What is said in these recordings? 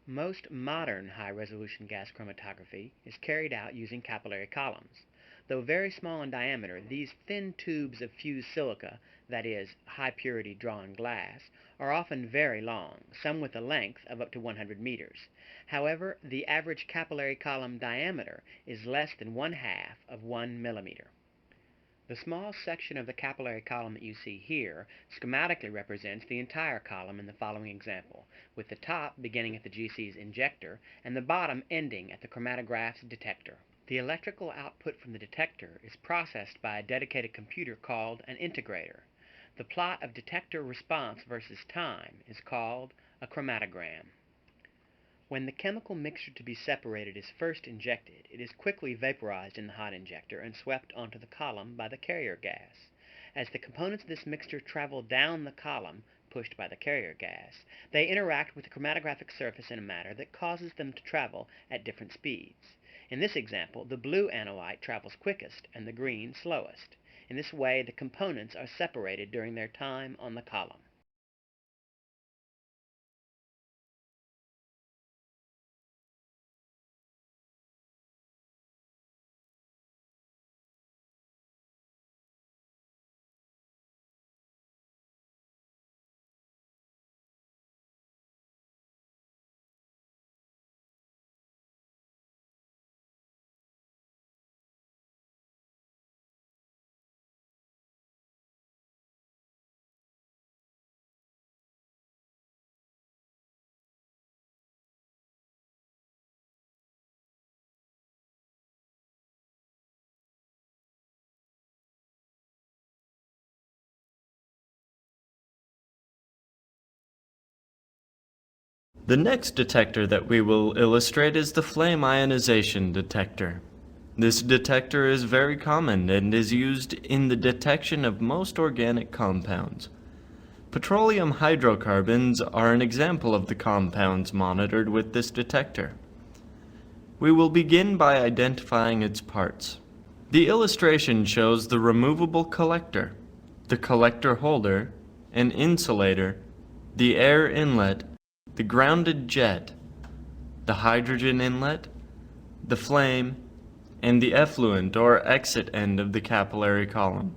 Most modern high-resolution gas chromatography is carried out using capillary columns. Though very small in diameter, these thin tubes of fused silica, that is, high-purity drawn glass, are often very long, some with a length of up to 100 meters. However, the average capillary column diameter is less than 1/2 of 1 millimeter. The small section of the capillary column that you see here schematically represents the entire column in the following example, with the top beginning at the GC's injector and the bottom ending at the chromatograph's detector. The electrical output from the detector is processed by a dedicated computer called an integrator. The plot of detector response versus time is called a chromatogram. When the chemical mixture to be separated is first injected, it is quickly vaporized in the hot injector and swept onto the column by the carrier gas. As the components of this mixture travel down the column, pushed by the carrier gas, they interact with the chromatographic surface in a manner that causes them to travel at different speeds. In this example, the blue analyte travels quickest and the green slowest. In this way, the components are separated during their time on the column. The next detector that we will illustrate is the flame ionization detector. This detector is very common and is used in the detection of most organic compounds. Petroleum hydrocarbons are an example of the compounds monitored with this detector. We will begin by identifying its parts. The illustration shows the removable collector, the collector holder, an insulator, the air inlet, the grounded jet, the hydrogen inlet, the flame, and the effluent or exit end of the capillary column.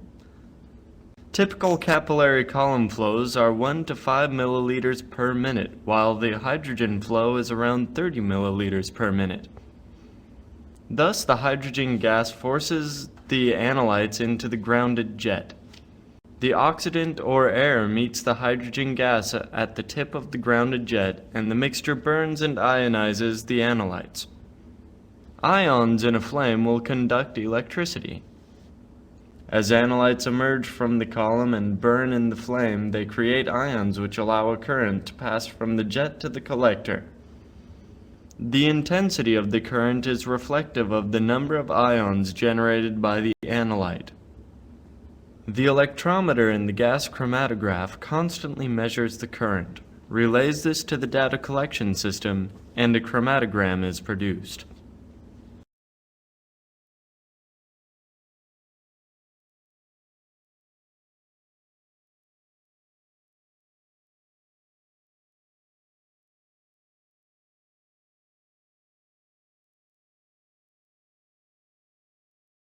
Typical capillary column flows are 1 to 5 milliliters per minute, while the hydrogen flow is around 30 milliliters per minute. Thus, the hydrogen gas forces the analytes into the grounded jet. The oxidant or air meets the hydrogen gas at the tip of the grounded jet, and the mixture burns and ionizes the analytes. Ions in a flame will conduct electricity. As analytes emerge from the column and burn in the flame, they create ions which allow a current to pass from the jet to the collector. The intensity of the current is reflective of the number of ions generated by the analyte. The electrometer in the gas chromatograph constantly measures the current, relays this to the data collection system, and a chromatogram is produced.